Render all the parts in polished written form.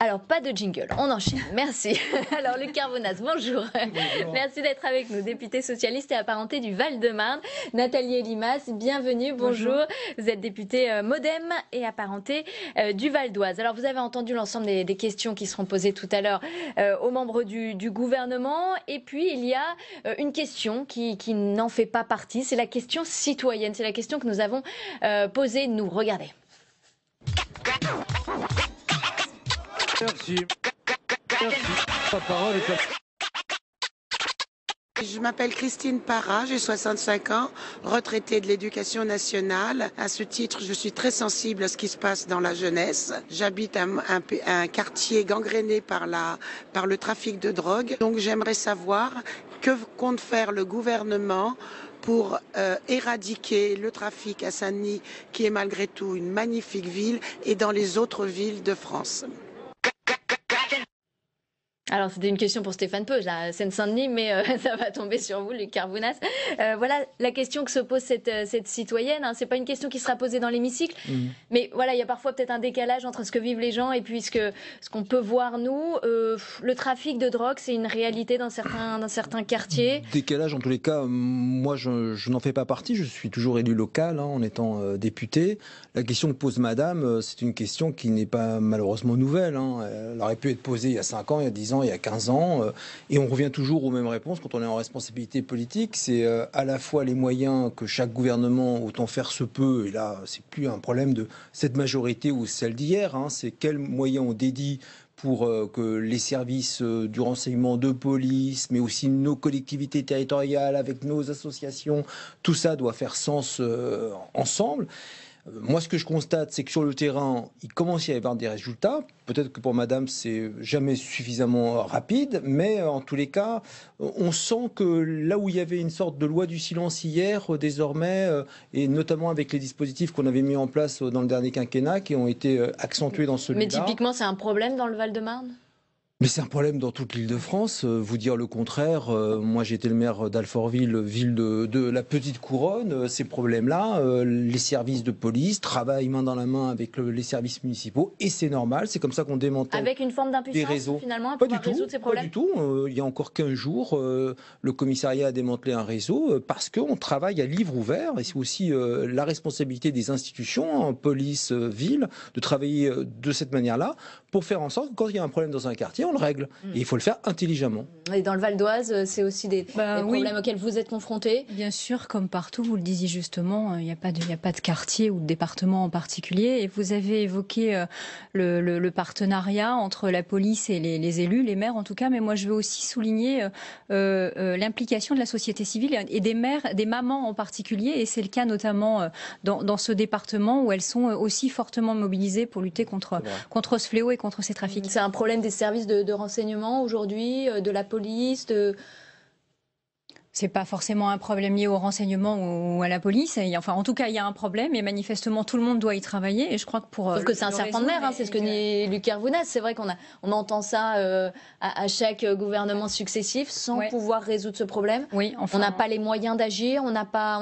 Alors, pas de jingle, on enchaîne. Merci. Alors, Luc Carvounas, bonjour. Bonjour. Merci d'être avec nous, député socialiste et apparenté du Val-de-Marne. Nathalie Elimas, bienvenue, bonjour. Vous êtes député Modem et apparenté du Val d'Oise. Alors, vous avez entendu l'ensemble des questions qui seront posées tout à l'heure aux membres du gouvernement. Et puis, il y a une question qui n'en fait pas partie, c'est la question citoyenne. C'est la question que nous avons posée, nous. Regardez. Merci. La parole est à... Je m'appelle Christine Parra, j'ai 65 ans, retraitée de l'éducation nationale. À ce titre, je suis très sensible à ce qui se passe dans la jeunesse. J'habite un quartier gangréné par le trafic de drogue. Donc j'aimerais savoir que compte faire le gouvernement pour éradiquer le trafic à Saint-Denis, qui est malgré tout une magnifique ville, et dans les autres villes de France. Alors, c'était une question pour Stéphane Peu, la Seine-Saint-Denis, mais ça va tomber sur vous, Luc Carvounas. Voilà la question que se pose cette citoyenne. Hein. C'est pas une question qui sera posée dans l'hémicycle, mais voilà, il y a parfois peut-être un décalage entre ce que vivent les gens et puis ce qu'on peut voir nous. Le trafic de drogue, c'est une réalité dans certains quartiers. Décalage, en tous les cas, moi, je n'en fais pas partie. Je suis toujours élu local en étant député. La question que pose Madame, c'est une question qui n'est pas malheureusement nouvelle. Elle aurait pu être posée il y a 5 ans, il y a 10 ans, il y a 15 ans, et on revient toujours aux mêmes réponses quand on est en responsabilité politique. C'est à la fois les moyens que chaque gouvernement, autant faire se peut, et là, c'est plus un problème de cette majorité ou celle d'hier, c'est quels moyens on dédie pour que les services du renseignement, de police, mais aussi nos collectivités territoriales, avec nos associations, tout ça doit faire sens ensemble. Moi, ce que je constate, c'est que sur le terrain, il commence à y avoir des résultats. Peut-être que pour Madame, c'est jamais suffisamment rapide, mais en tous les cas, on sent que là où il y avait une sorte de loi du silence hier, désormais, et notamment avec les dispositifs qu'on avait mis en place dans le dernier quinquennat, qui ont été accentués dans celui-là. Mais typiquement, c'est un problème dans le Val-de-Marne ? Mais c'est un problème dans toute l'Île-de-France. Vous dire le contraire, moi j'ai été le maire d'Alfortville, ville de la Petite Couronne. Ces problèmes-là, les services de police travaillent main dans la main avec les services municipaux et c'est normal. C'est comme ça qu'on démantèle avec une forme d'impuissance finalement à pouvoir résoudre ces problèmes. Pas du tout. Il y a encore 15 jours, le commissariat a démantelé un réseau parce qu'on travaille à livre ouvert et c'est aussi la responsabilité des institutions, police, ville, de travailler de cette manière-là pour faire en sorte que quand il y a un problème dans un quartier, on le règle. Et il faut le faire intelligemment. Et dans le Val d'Oise, c'est aussi des problèmes auxquels vous êtes confrontés ? Bien sûr, comme partout, vous le disiez justement, il n'y a pas de quartier ou de département en particulier. Et vous avez évoqué le partenariat entre la police et les élus, les maires en tout cas. Mais moi, je veux aussi souligner l'implication de la société civile et des mères, des mamans en particulier. Et c'est le cas notamment dans ce département où elles sont aussi fortement mobilisées pour lutter contre ce fléau et contre ces trafics. C'est un problème des services de renseignement aujourd'hui, de la police, C'est pas forcément un problème lié au renseignement ou à la police. Enfin, en tout cas, il y a un problème et manifestement, tout le monde doit y travailler. Et je crois que pour. Sauf que c'est un serpent de mer, c'est ce que dit Luc Carvounas. C'est vrai qu'on entend ça à chaque gouvernement successif sans pouvoir résoudre ce problème. Oui, enfin, on n'a pas les moyens d'agir, on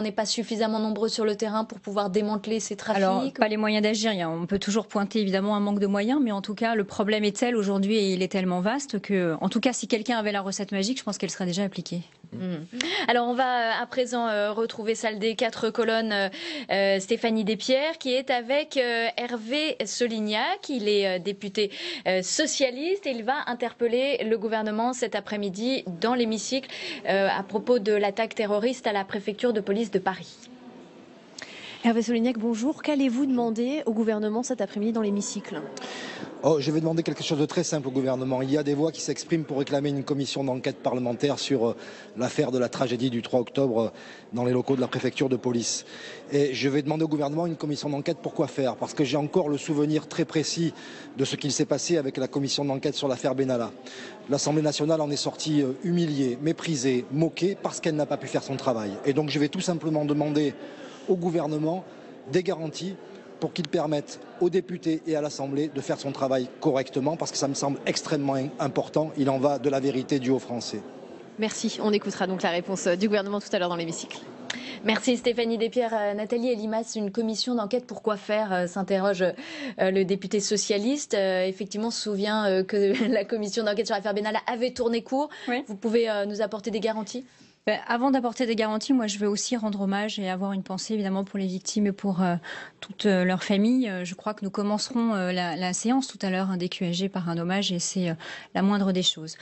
n'est pas suffisamment nombreux sur le terrain pour pouvoir démanteler ces trafics. Alors, pas les moyens d'agir. On peut toujours pointer évidemment un manque de moyens, mais en tout cas, le problème est tel aujourd'hui et il est tellement vaste que, en tout cas, si quelqu'un avait la recette magique, je pense qu'elle serait déjà appliquée. Alors on va à présent retrouver celle des 4 colonnes, Stéphanie Despierres qui est avec Hervé Solignac. Il est député socialiste et il va interpeller le gouvernement cet après-midi dans l'hémicycle à propos de l'attaque terroriste à la préfecture de police de Paris. Hervé Solignac, bonjour. Qu'allez-vous demander au gouvernement cet après-midi dans l'hémicycle ? Je vais demander quelque chose de très simple au gouvernement. Il y a des voix qui s'expriment pour réclamer une commission d'enquête parlementaire sur l'affaire de la tragédie du 3 octobre dans les locaux de la préfecture de police. Et je vais demander au gouvernement une commission d'enquête. Pourquoi faire ? Parce que j'ai encore le souvenir très précis de ce qu'il s'est passé avec la commission d'enquête sur l'affaire Benalla. L'Assemblée nationale en est sortie humiliée, méprisée, moquée parce qu'elle n'a pas pu faire son travail. Et donc je vais tout simplement demander au gouvernement des garanties pour qu'il permette aux députés et à l'Assemblée de faire son travail correctement, parce que ça me semble extrêmement important. Il en va de la vérité due aux Français. Merci. On écoutera donc la réponse du gouvernement tout à l'heure dans l'hémicycle. Merci Stéphanie Despierres. Nathalie Elimas, une commission d'enquête pour quoi faire s'interroge le député socialiste. Effectivement, on se souvient que la commission d'enquête sur l'affaire Benalla avait tourné court. Oui. Vous pouvez nous apporter des garanties ? Avant d'apporter des garanties, moi je veux aussi rendre hommage et avoir une pensée évidemment pour les victimes et pour toutes leurs familles. Je crois que nous commencerons la séance tout à l'heure des QSG par un hommage et c'est la moindre des choses.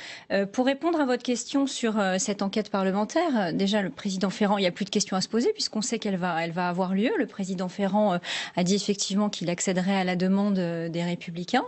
Pour répondre à votre question sur cette enquête parlementaire, déjà le président Ferrand, il n'y a plus de questions à se poser puisqu'on sait qu'elle va avoir lieu. Le président Ferrand a dit effectivement qu'il accéderait à la demande des Républicains.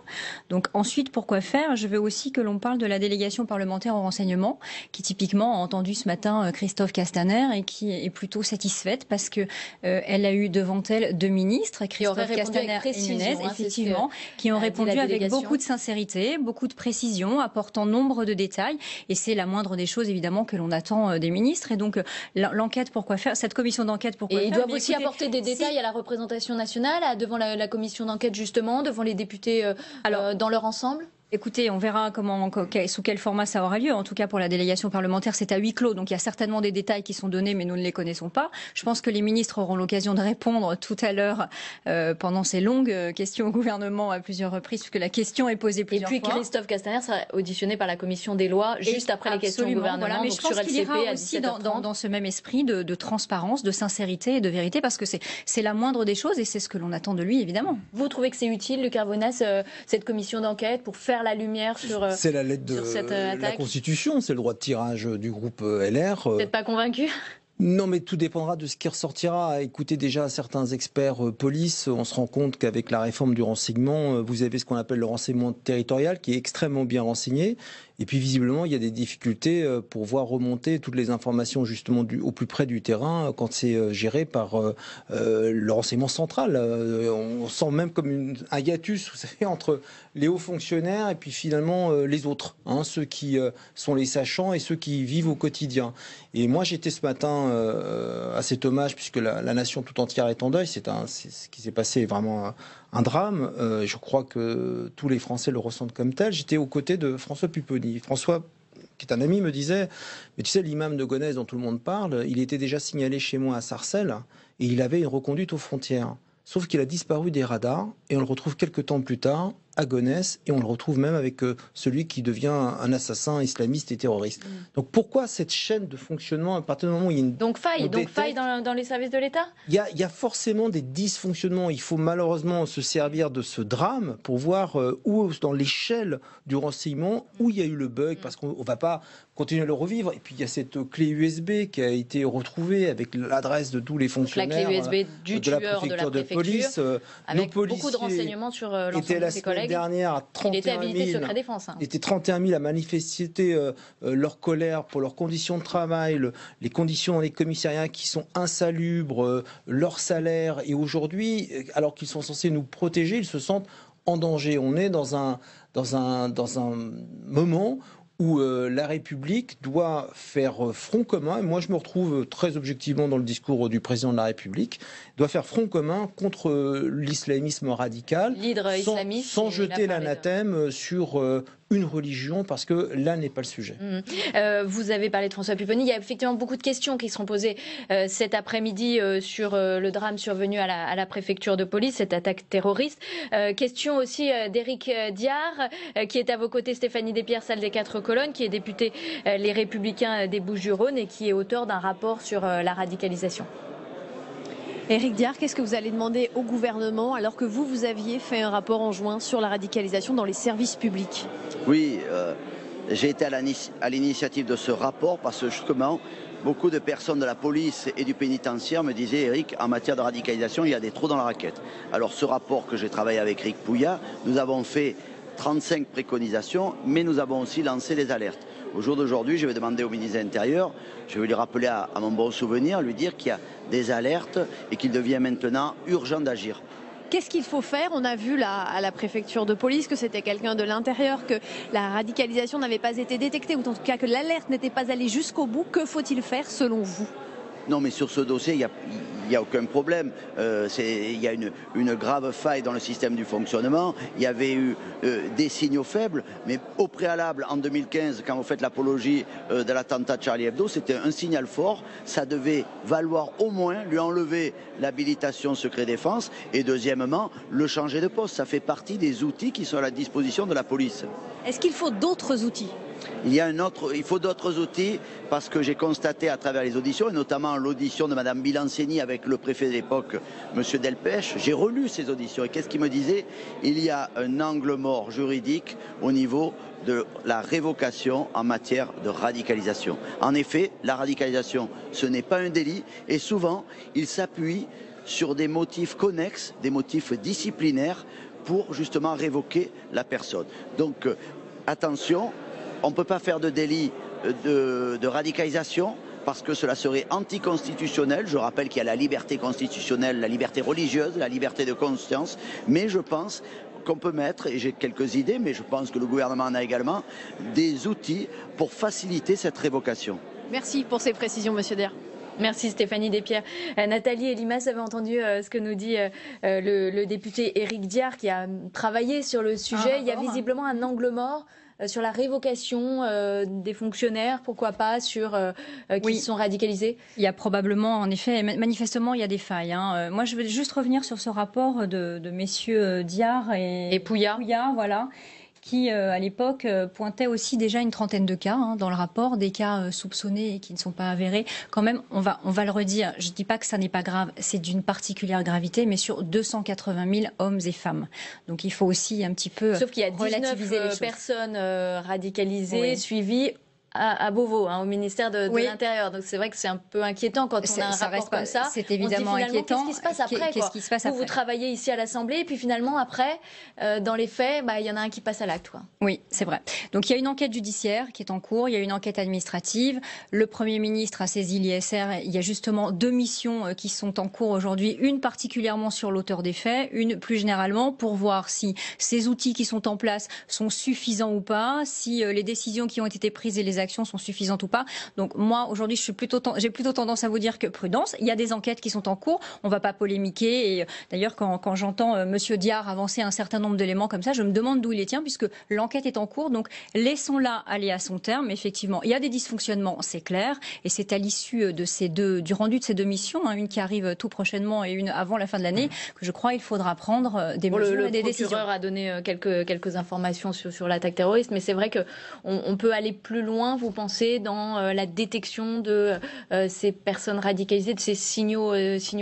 Donc ensuite, pourquoi faire ? Je veux aussi que l'on parle de la délégation parlementaire au renseignement qui typiquement a entendu ce matin Christophe Castaner et qui est plutôt satisfaite parce que elle a eu devant elle 2 ministres, Christophe Castaner et Nunez, effectivement, qui ont répondu avec beaucoup de sincérité, beaucoup de précision, apportant nombre de détails. Et c'est la moindre des choses, évidemment, que l'on attend des ministres. Et donc, l'enquête, pourquoi faire ? Cette commission d'enquête, pourquoi faire ? Et ils doivent aussi apporter des détails à la représentation nationale, devant la commission d'enquête, justement, devant les députés dans leur ensemble ? Écoutez, on verra sous quel format ça aura lieu. En tout cas, pour la délégation parlementaire, c'est à huis clos. Donc, il y a certainement des détails qui sont donnés, mais nous ne les connaissons pas. Je pense que les ministres auront l'occasion de répondre tout à l'heure pendant ces longues questions au gouvernement à plusieurs reprises, puisque la question est posée plusieurs fois. Et puis, Christophe Castaner sera auditionné par la commission des lois juste après les questions au gouvernement. Voilà, mais je pense qu'il ira aussi dans ce même esprit de transparence, de sincérité et de vérité, parce que c'est la moindre des choses et c'est ce que l'on attend de lui, évidemment. Vous trouvez que c'est utile, Luc Arbonas, cette commission d'enquête pour faire la lumière sur c'est la lettre de la Constitution, c'est le droit de tirage du groupe LR. Vous n'êtes pas convaincu ? Non, mais tout dépendra de ce qui ressortira. Écoutez, déjà certains experts police, on se rend compte qu'avec la réforme du renseignement, vous avez ce qu'on appelle le renseignement territorial qui est extrêmement bien renseigné. Et puis visiblement, il y a des difficultés pour voir remonter toutes les informations justement au plus près du terrain quand c'est géré par le renseignement central. On sent même comme un hiatus, vous savez, entre les hauts fonctionnaires et puis finalement les autres, ceux qui sont les sachants et ceux qui vivent au quotidien. Et moi, j'étais ce matin à cet hommage, puisque la nation tout entière est en deuil. C'est ce qui s'est passé, vraiment un drame. Je crois que tous les Français le ressentent comme tel. J'étais aux côtés de François Pupponi. François, qui est un ami, me disait, mais tu sais, l'imam de Gonesse dont tout le monde parle, il était déjà signalé chez moi à Sarcelles et il avait une reconduite aux frontières. Sauf qu'il a disparu des radars et on le retrouve quelques temps plus tard à Gonesse et on le retrouve même avec celui qui devient un assassin islamiste et terroriste. Donc pourquoi cette chaîne de fonctionnement à partir du moment où il y a une... Donc faille dans les services de l'État ? Il y a forcément des dysfonctionnements. Il faut malheureusement se servir de ce drame pour voir où, dans l'échelle du renseignement, où il y a eu le bug, parce qu'on ne va pas continuer à le revivre. Et puis il y a cette clé USB qui a été retrouvée avec l'adresse de tous les fonctionnaires. La clé USB du tueur de la préfecture de police. Avec beaucoup de renseignements sur l'ensemble de ses collègues. Dernière à 31 000, il était habilité secret défense. Il était 31 000 à manifester leur colère pour leurs conditions de travail, les conditions dans les commissariats qui sont insalubres, leur salaire. Et aujourd'hui, alors qu'ils sont censés nous protéger, ils se sentent en danger. On est dans un moment où la République doit faire front commun, et moi je me retrouve très objectivement dans le discours du président de la République, doit faire front commun contre l'islamisme radical, sans jeter l'anathème sur une religion, parce que là n'est pas le sujet. Vous avez parlé de François Pupponi, il y a effectivement beaucoup de questions qui seront posées cet après-midi sur le drame survenu à la préfecture de police, cette attaque terroriste. Question aussi d'Éric Diard, qui est à vos côtés, Stéphanie Despierres, salle des 4 colonnes, qui est député Les Républicains des Bouches-du-Rhône et qui est auteur d'un rapport sur la radicalisation. Éric Diard, qu'est-ce que vous allez demander au gouvernement alors que vous aviez fait un rapport en juin sur la radicalisation dans les services publics ? Oui, j'ai été à l'initiative de ce rapport parce que justement, beaucoup de personnes de la police et du pénitentiaire me disaient, Éric, en matière de radicalisation, il y a des trous dans la raquette. Alors ce rapport que j'ai travaillé avec Eric Pouya, nous avons fait 35 préconisations, mais nous avons aussi lancé les alertes. Au jour d'aujourd'hui, je vais demander au ministre de l'Intérieur, je vais lui rappeler à mon bon souvenir, lui dire qu'il y a des alertes et qu'il devient maintenant urgent d'agir. Qu'est-ce qu'il faut faire ? On a vu à la préfecture de police que c'était quelqu'un de l'intérieur, que la radicalisation n'avait pas été détectée, ou en tout cas que l'alerte n'était pas allée jusqu'au bout. Que faut-il faire selon vous ? Non, mais sur ce dossier, il n'y a aucun problème. Il y a une grave faille dans le système du fonctionnement. Il y avait eu des signaux faibles, mais au préalable, en 2015, quand vous faites l'apologie de l'attentat de Charlie Hebdo, c'était un signal fort. Ça devait valoir au moins lui enlever l'habilitation secret défense et deuxièmement, le changer de poste. Ça fait partie des outils qui sont à la disposition de la police. Est-ce qu'il faut d'autres outils ? Il faut d'autres outils parce que j'ai constaté à travers les auditions, et notamment l'audition de Mme Bilanceni avec le préfet de l'époque, M. Delpech, j'ai relu ces auditions et qu'est-ce qu'il me disait? Il y a un angle mort juridique au niveau de la révocation en matière de radicalisation. En effet, la radicalisation, ce n'est pas un délit et souvent, il s'appuie sur des motifs connexes, des motifs disciplinaires pour justement révoquer la personne. Donc, attention, on ne peut pas faire de délit de radicalisation parce que cela serait anticonstitutionnel. Je rappelle qu'il y a la liberté constitutionnelle, la liberté religieuse, la liberté de conscience, mais je pense qu'on peut mettre, et j'ai quelques idées, mais je pense que le gouvernement en a également, des outils pour faciliter cette révocation. Merci pour ces précisions, Monsieur Der. Merci Stéphanie Despierres. Nathalie Elimas, vous avez entendu ce que nous dit le député Éric Diard qui a travaillé sur le sujet. Il y a visiblement un angle mort sur la révocation des fonctionnaires, pourquoi pas, qui sont radicalisés. Il y a probablement, en effet, manifestement, il y a des failles. Moi, je veux juste revenir sur ce rapport de messieurs Diard et Pouillard. Voilà, qui, à l'époque, pointait aussi déjà une trentaine de cas dans le rapport, des cas soupçonnés et qui ne sont pas avérés. Quand même, on va le redire, je ne dis pas que ça n'est pas grave, c'est d'une particulière gravité, mais sur 280 000 hommes et femmes. Donc il faut aussi un petit peu Sauf qu'il y a 19 personnes radicalisées, suivies à Beauvau, au ministère de l'Intérieur. Donc c'est vrai que c'est un peu inquiétant quand on a un rapport comme ça. C'est évidemment inquiétant. Qu'est-ce qui se passe après, Vous travaillez ici à l'Assemblée et puis finalement après, dans les faits, il y en a un qui passe à l'acte. Oui, c'est vrai. Donc il y a une enquête judiciaire qui est en cours, il y a une enquête administrative. Le Premier ministre a saisi l'ISR. Il y a justement 2 missions qui sont en cours aujourd'hui. Une particulièrement sur l'auteur des faits, une plus généralement pour voir si ces outils qui sont en place sont suffisants ou pas, si les décisions qui ont été prises et les actions sont suffisantes ou pas. Donc moi, aujourd'hui, j'ai plutôt tendance à vous dire que prudence. Il y a des enquêtes qui sont en cours. On ne va pas polémiquer. Et d'ailleurs, quand j'entends Monsieur Diard avancer un certain nombre d'éléments comme ça, je me demande d'où il les tient, puisque l'enquête est en cours. Donc laissons-la aller à son terme. Effectivement, il y a des dysfonctionnements, c'est clair. Et c'est à l'issue du rendu de ces 2 missions, une qui arrive tout prochainement et une avant la fin de l'année, que je crois qu'il faudra prendre des mesures et des décisions. Le procureur a donné quelques informations sur l'attaque terroriste, mais c'est vrai qu'on peut aller plus loin, vous pensez, dans la détection de ces personnes radicalisées, de ces signaux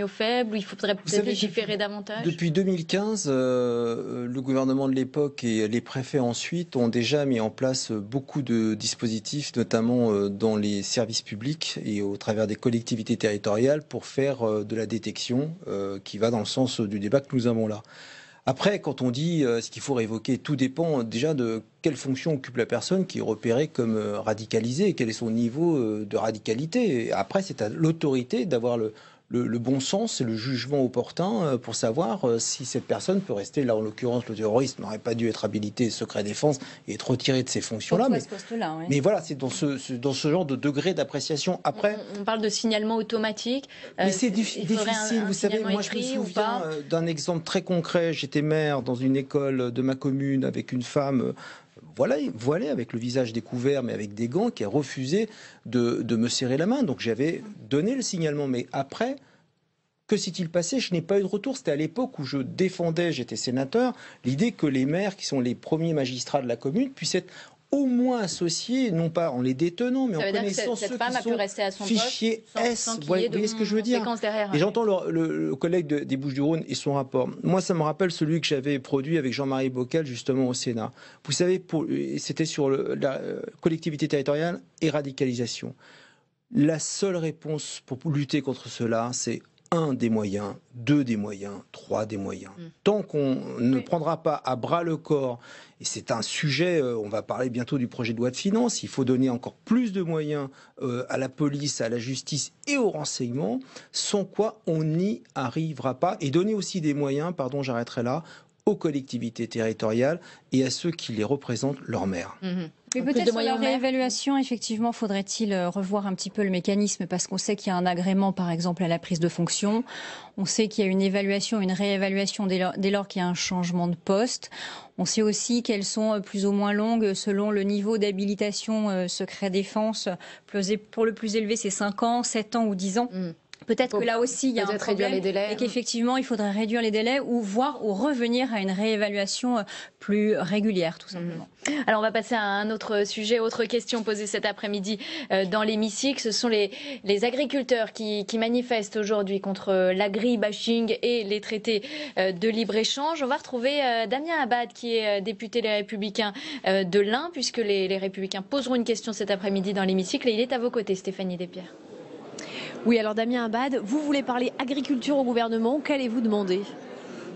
faibles, où il faudrait peut-être légiférer davantage? Depuis 2015, le gouvernement de l'époque et les préfets ensuite ont déjà mis en place beaucoup de dispositifs, notamment dans les services publics et au travers des collectivités territoriales, pour faire de la détection qui va dans le sens du débat que nous avons là. Après, quand on dit ce qu'il faut révoquer, tout dépend déjà de quelle fonction occupe la personne qui est repérée comme radicalisée et quel est son niveau de radicalité. Et après, c'est à l'autorité d'avoir le bon sens et le jugement opportun pour savoir si cette personne peut rester. Là, en l'occurrence, le terroriste n'aurait pas dû être habilité secret défense et être retiré de ces fonctions-là. Mais voilà, c'est dans ce genre de degré d'appréciation. Après, on parle de signalement automatique. Mais c'est difficile. Vous savez, moi, je me souviens d'un exemple très concret. J'étais maire dans une école de ma commune avec une femme voilée avec le visage découvert mais avec des gants, qui a refusé de me serrer la main. Donc j'avais donné le signalement. Mais après, que s'est-il passé? Je n'ai pas eu de retour. C'était à l'époque où je défendais, j'étais sénateur, l'idée que les maires, qui sont les premiers magistrats de la commune, puissent être au moins associés, non pas en les détenant, mais en connaissant ceux qui sont fichiers S. Vous voyez ce que je veux dire? Et j'entends le collègue des Bouches-du-Rhône et son rapport. Moi, ça me rappelle celui que j'avais produit avec Jean-Marie Bockel, justement, au Sénat. Vous savez, c'était sur la collectivité territoriale et radicalisation. La seule réponse pour lutter contre cela, c'est 1 des moyens, 2 des moyens, 3 des moyens. Tant qu'on ne prendra pas à bras le corps, et c'est un sujet, on va parler bientôt du projet de loi de finances, il faut donner encore plus de moyens à la police, à la justice et au renseignement, sans quoi on n'y arrivera pas. Et donner aussi des moyens, pardon, j'arrêterai là, aux collectivités territoriales et à ceux qui les représentent, leurs maires. Mais peut-être sur la réévaluation, effectivement, faudrait-il revoir un petit peu le mécanisme parce qu'on sait qu'il y a un agrément, par exemple, à la prise de fonction. On sait qu'il y a une évaluation, une réévaluation dès lors qu'il y a un changement de poste. On sait aussi qu'elles sont plus ou moins longues selon le niveau d'habilitation secret défense. Pour le plus élevé, c'est 5 ans, 7 ans ou 10 ans. Peut-être que là aussi, il y a un problème les délais, et qu'effectivement, il faudrait réduire les délais ou revenir à une réévaluation plus régulière, tout simplement. Alors, on va passer à un autre sujet, autre question posée cet après-midi dans l'hémicycle. Ce sont les agriculteurs qui manifestent aujourd'hui contre l'agri-bashing et les traités de libre-échange. On va retrouver Damien Abad, qui est député Les Républicains de l'Ain, puisque les Républicains poseront une question cet après-midi dans l'hémicycle. Et il est à vos côtés, Stéphanie Despierres. Oui, alors Damien Abad, vous voulez parler agriculture au gouvernement, qu'allez-vous demander ?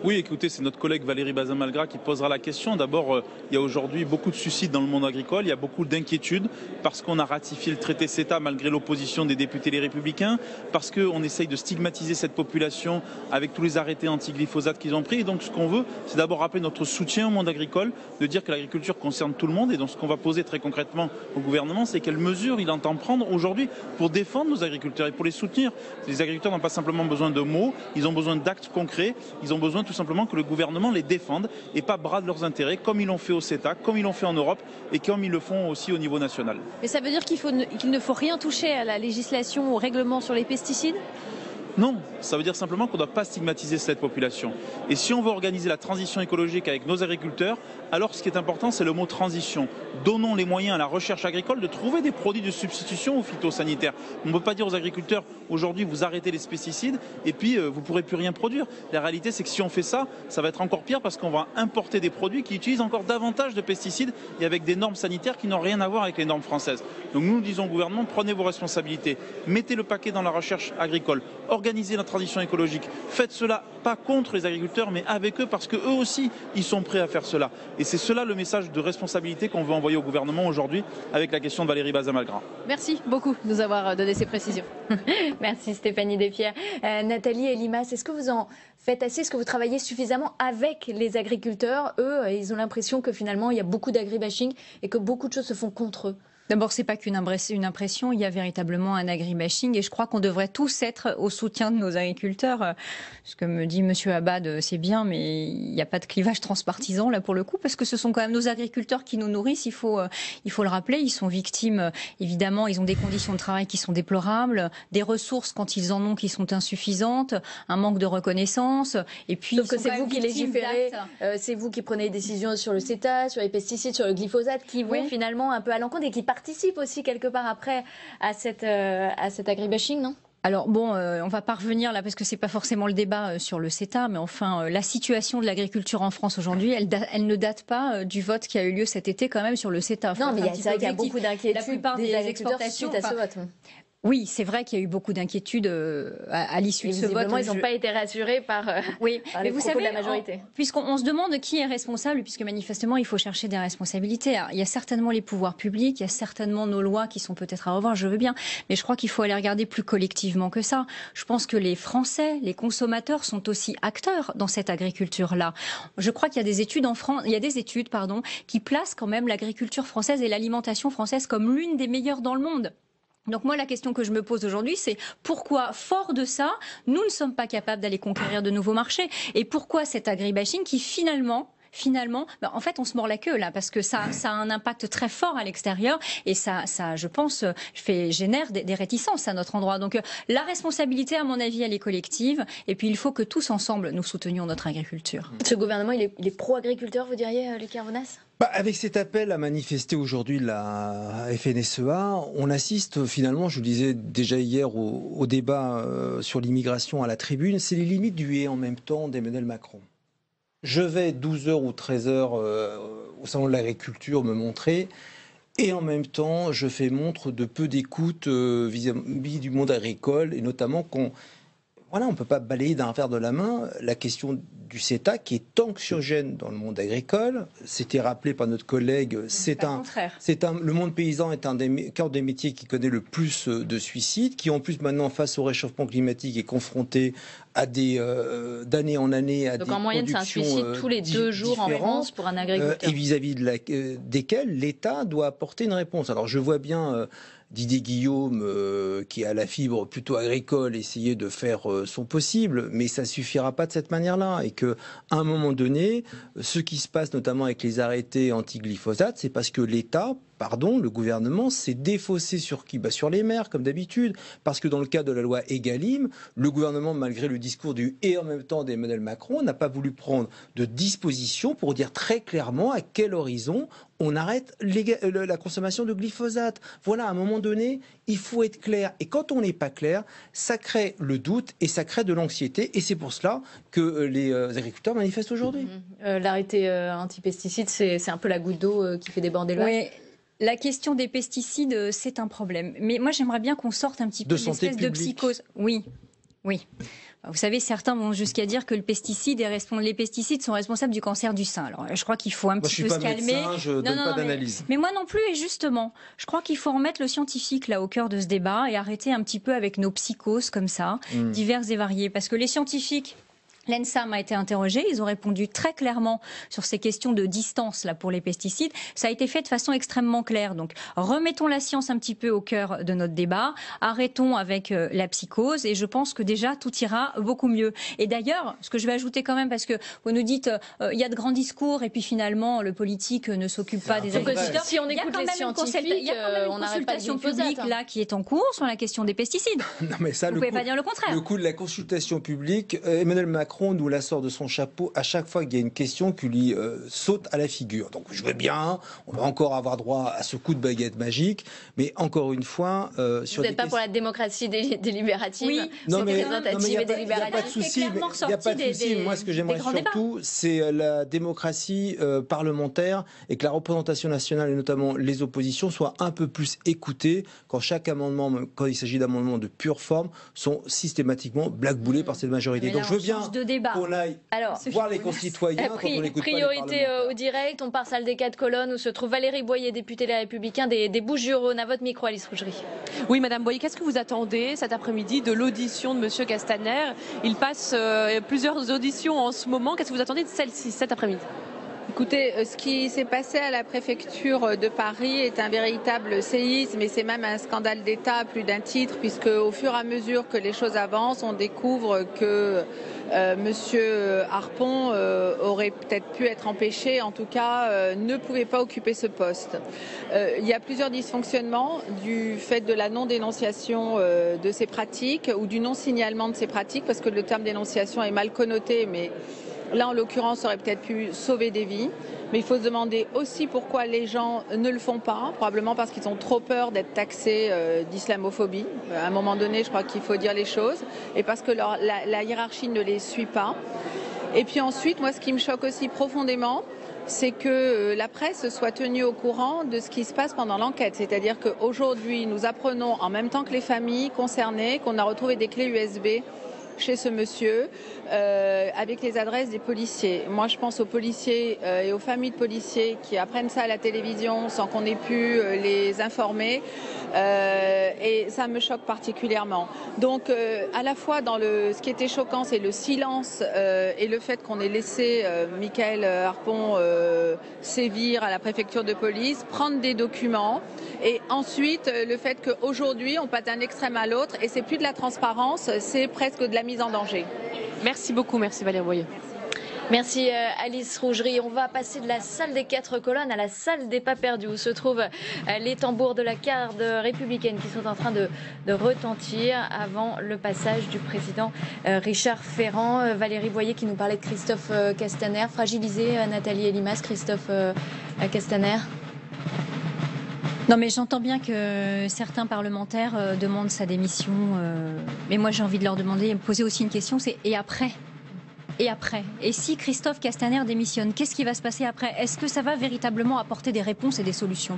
Oui, écoutez, c'est notre collègue Valérie Bazin-Malgras qui posera la question. D'abord, il y a aujourd'hui beaucoup de suicides dans le monde agricole, il y a beaucoup d'inquiétudes parce qu'on a ratifié le traité CETA malgré l'opposition des députés Les Républicains, parce qu'on essaye de stigmatiser cette population avec tous les arrêtés anti-glyphosate qu'ils ont pris. Et donc ce qu'on veut, c'est d'abord rappeler notre soutien au monde agricole, de dire que l'agriculture concerne tout le monde. Et donc ce qu'on va poser très concrètement au gouvernement, c'est quelles mesures il entend prendre aujourd'hui pour défendre nos agriculteurs et pour les soutenir. Les agriculteurs n'ont pas simplement besoin de mots, ils ont besoin d'actes concrets, ils ont besoin tout simplement que le gouvernement les défende et pas brade leurs intérêts comme ils l'ont fait au CETA, comme ils l'ont fait en Europe et comme ils le font aussi au niveau national. Mais ça veut dire qu'il ne faut rien toucher à la législation, au règlement sur les pesticides ? Non, ça veut dire simplement qu'on ne doit pas stigmatiser cette population. Et si on veut organiser la transition écologique avec nos agriculteurs, alors ce qui est important, c'est le mot transition. Donnons les moyens à la recherche agricole de trouver des produits de substitution aux phytosanitaires. On ne peut pas dire aux agriculteurs, aujourd'hui vous arrêtez les pesticides et puis vous ne pourrez plus rien produire. La réalité, c'est que si on fait ça, ça va être encore pire parce qu'on va importer des produits qui utilisent encore davantage de pesticides et avec des normes sanitaires qui n'ont rien à voir avec les normes françaises. Donc nous disons au gouvernement, prenez vos responsabilités, mettez le paquet dans la recherche agricole, organisez la transition écologique. Faites cela pas contre les agriculteurs, mais avec eux, parce qu'eux aussi, ils sont prêts à faire cela. Et c'est cela le message de responsabilité qu'on veut envoyer au gouvernement aujourd'hui avec la question de Valérie Bazin-Malgras. Merci beaucoup de nous avoir donné ces précisions. Merci Stéphanie Despierres. Nathalie Elimas, est-ce que vous en faites assez ? Est-ce que vous travaillez suffisamment avec les agriculteurs ? Eux, ils ont l'impression que finalement, il y a beaucoup d'agribashing et que beaucoup de choses se font contre eux. D'abord, c'est pas qu'une impression, il y a véritablement un agribashing et je crois qu'on devrait tous être au soutien de nos agriculteurs. Ce que me dit Monsieur Abad, c'est bien, mais il n'y a pas de clivage transpartisan là pour le coup, parce que ce sont quand même nos agriculteurs qui nous nourrissent, il faut le rappeler, ils sont victimes, évidemment, ils ont des conditions de travail qui sont déplorables, des ressources quand ils en ont qui sont insuffisantes, un manque de reconnaissance, et puis... Sauf que c'est vous qui légiférez, c'est vous qui prenez les décisions sur le CETA, sur les pesticides, sur le glyphosate, qui vont finalement un peu à l'encontre et qui participe aussi quelque part après à cet agribashing, non ? Alors bon, on va pas revenir là parce que c'est pas forcément le débat sur le CETA, mais enfin la situation de l'agriculture en France aujourd'hui, elle ne date pas du vote qui a eu lieu cet été quand même sur le CETA. Non, mais c'est vrai qu'il y a beaucoup d'inquiétudes. La plupart des exportations suite à ce vote. Oui, c'est vrai qu'il y a eu beaucoup d'inquiétudes à l'issue de ce vote. Ils n'ont pas été rassurés par, par les propos de la majorité. Puisqu'on se demande qui est responsable, puisque manifestement, il faut chercher des responsabilités. Alors, il y a certainement les pouvoirs publics, il y a certainement nos lois qui sont peut-être à revoir, je veux bien, mais je crois qu'il faut aller regarder plus collectivement que ça. Je pense que les Français, les consommateurs sont aussi acteurs dans cette agriculture-là. Je crois qu'il y a des études en France, qui placent quand même l'agriculture française et l'alimentation française comme l'une des meilleures dans le monde. Donc moi, la question que je me pose aujourd'hui, c'est pourquoi, fort de ça, nous ne sommes pas capables d'aller conquérir de nouveaux marchés ? Et pourquoi cet agribashing qui finalement, en fait, on se mord la queue là, parce que ça a un impact très fort à l'extérieur et ça, je pense, génère des réticences à notre endroit. Donc la responsabilité, à mon avis, elle est collective. Et puis il faut que tous ensemble, nous soutenions notre agriculture. Ce gouvernement, il est pro-agriculteur, vous diriez, Lucas Vonas ? Avec cet appel à manifester aujourd'hui la FNSEA, on assiste finalement, je le disais déjà hier au débat sur l'immigration à la tribune, c'est les limites du et en même temps d'Emmanuel Macron. Je vais 12h ou 13h au salon de l'agriculture me montrer et en même temps je fais montre de peu d'écoute vis-à-vis du monde agricole et notamment Voilà, on ne peut pas balayer d'un revers de la main la question du CETA qui est anxiogène dans le monde agricole. C'était rappelé par notre collègue, le monde paysan est un des cœurs des métiers qui connaît le plus de suicides, qui en plus maintenant face au réchauffement climatique est confronté à d'année en année à donc des en moyenne c'est un suicide tous les 2 jours en France pour un agriculteur. Et vis-à-vis desquels l'État doit apporter une réponse. Alors je vois bien Didier Guillaume, qui a la fibre plutôt agricole, essayer de faire son possible, mais ça suffira pas de cette manière-là. Et qu'à un moment donné, ce qui se passe notamment avec les arrêtés anti-glyphosate, c'est parce que l'État, le gouvernement s'est défaussé sur qui ? Sur les maires, comme d'habitude. Parce que dans le cadre de la loi Egalim, le gouvernement, malgré le discours du « et en même temps » d'Emmanuel Macron, n'a pas voulu prendre de dispositions pour dire très clairement à quel horizon on arrête la consommation de glyphosate. Voilà, à un moment donné, il faut être clair. Et quand on n'est pas clair, ça crée le doute et ça crée de l'anxiété. Et c'est pour cela que les agriculteurs manifestent aujourd'hui. L'arrêté anti-pesticides, c'est un peu la goutte d'eau qui fait déborder le vase. La question des pesticides, c'est un problème. Mais moi, j'aimerais bien qu'on sorte un petit peu de l'espèce de psychose. Oui. Vous savez, certains vont jusqu'à dire que les pesticides sont responsables du cancer du sein. Alors, je crois qu'il faut un petit peu se calmer. Médecin, je donne pas d'analyse. Mais moi non plus, et justement, je crois qu'il faut remettre le scientifique là au cœur de ce débat et arrêter un petit peu avec nos psychoses comme ça, diverses et variées. Parce que les scientifiques... L'ENSAM a été interrogé, ils ont répondu très clairement sur ces questions de distance là pour les pesticides. Ça a été fait de façon extrêmement claire. Donc remettons la science un petit peu au cœur de notre débat, arrêtons avec la psychose et je pense que déjà tout ira beaucoup mieux. Et d'ailleurs, ce que je vais ajouter quand même, parce que vous nous dites il y a de grands discours et puis finalement le politique ne s'occupe pas des agriculteurs. Si on écoute les scientifiques, il y a quand même une consultation publique là qui est en cours sur la question des pesticides. Non mais ça, vous pouvez pas dire le contraire. Le coup de la consultation publique, Emmanuel Macron nous la sort de son chapeau à chaque fois qu'il y a une question qui lui saute à la figure. Donc je veux bien, on va encore avoir droit à ce coup de baguette magique, mais encore une fois... Vous n'êtes pas pour la démocratie délibérative, représentative et délibérative. Il n'y a pas de souci. Moi, ce que j'aimerais surtout, c'est la démocratie parlementaire et que la représentation nationale et notamment les oppositions soient un peu plus écoutées quand chaque amendement, quand il s'agit d'amendements de pure forme, sont systématiquement blackboulés par cette majorité. Donc je veux bien qu'on aille voir les concitoyens quand on n'écoute pas les parlementaires. Priorité au direct, on part salle des 4 colonnes où se trouve Valérie Boyer, députée Les Républicains des Bouches-du-Rhône. À votre micro, Alice Rougerie. Oui, Madame Boyer, qu'est-ce que vous attendez cet après-midi de l'audition de Monsieur Castaner? Il passe plusieurs auditions en ce moment. Qu'est-ce que vous attendez de celle-ci cet après-midi? Écoutez, ce qui s'est passé à la préfecture de Paris est un véritable séisme et c'est même un scandale d'État à plus d'un titre, puisque au fur et à mesure que les choses avancent, on découvre que Monsieur Harpon aurait peut-être pu être empêché, en tout cas ne pouvait pas occuper ce poste. Il y a plusieurs dysfonctionnements du fait de la non-dénonciation de ces pratiques ou du non-signalement de ces pratiques, parce que le terme dénonciation est mal connoté, mais là, en l'occurrence, ça aurait peut-être pu sauver des vies. Mais il faut se demander aussi pourquoi les gens ne le font pas. Probablement parce qu'ils ont trop peur d'être taxés d'islamophobie. À un moment donné, je crois qu'il faut dire les choses. Et parce que la hiérarchie ne les suit pas. Et puis ensuite, moi, ce qui me choque aussi profondément, c'est que la presse soit tenue au courant de ce qui se passe pendant l'enquête. C'est-à-dire qu'aujourd'hui, nous apprenons en même temps que les familles concernées qu'on a retrouvé des clés USB chez ce monsieur, avec les adresses des policiers. Moi, je pense aux policiers et aux familles de policiers qui apprennent ça à la télévision sans qu'on ait pu les informer. Et ça me choque particulièrement. Donc, à la fois, ce qui était choquant, c'est le silence et le fait qu'on ait laissé Michael Harpon sévir à la préfecture de police, prendre des documents, et ensuite, le fait qu'aujourd'hui, on passe d'un extrême à l'autre, et c'est plus de la transparence, c'est presque de la mise en danger. Merci beaucoup, merci Valérie Boyer. Merci Alice Rougerie. On va passer de la salle des 4 colonnes à la salle des pas perdus où se trouvent les tambours de la garde républicaine qui sont en train de retentir avant le passage du président Richard Ferrand. Valérie Boyer qui nous parlait de Christophe Castaner. Fragilisé, Nathalie Elimas, Christophe Castaner. Non, mais j'entends bien que certains parlementaires demandent sa démission. Mais moi, j'ai envie de leur demander, me poser aussi une question, c'est et après ? Et après? Et si Christophe Castaner démissionne, qu'est-ce qui va se passer après? Est-ce que ça va véritablement apporter des réponses et des solutions?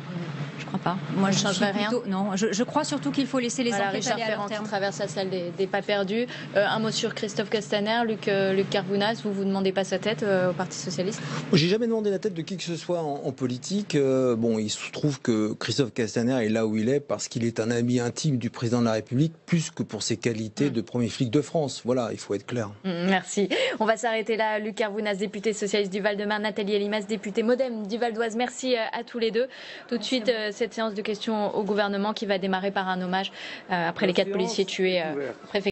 Je crois pas. Moi, je changerais rien. Non, je crois surtout qu'il faut laisser les enquêtes Richard aller à leur Ferrand qui terme. traverse la salle des pas perdus. Un mot sur Christophe Castaner, Luc Carvounas, vous demandez pas sa tête au Parti Socialiste? J'ai jamais demandé la tête de qui que ce soit en politique. Bon, il se trouve que Christophe Castaner est là où il est parce qu'il est un ami intime du président de la République, plus que pour ses qualités de premier flic de France. Voilà, il faut être clair. Merci. On va s'arrêter là. Luc Carvounas, député socialiste du Val-de-Marne, Nathalie Elimas, députée MoDem du Val d'Oise. Merci à tous les deux. Tout de suite, cette séance de questions au gouvernement qui va démarrer par un hommage après les 4 policiers tués.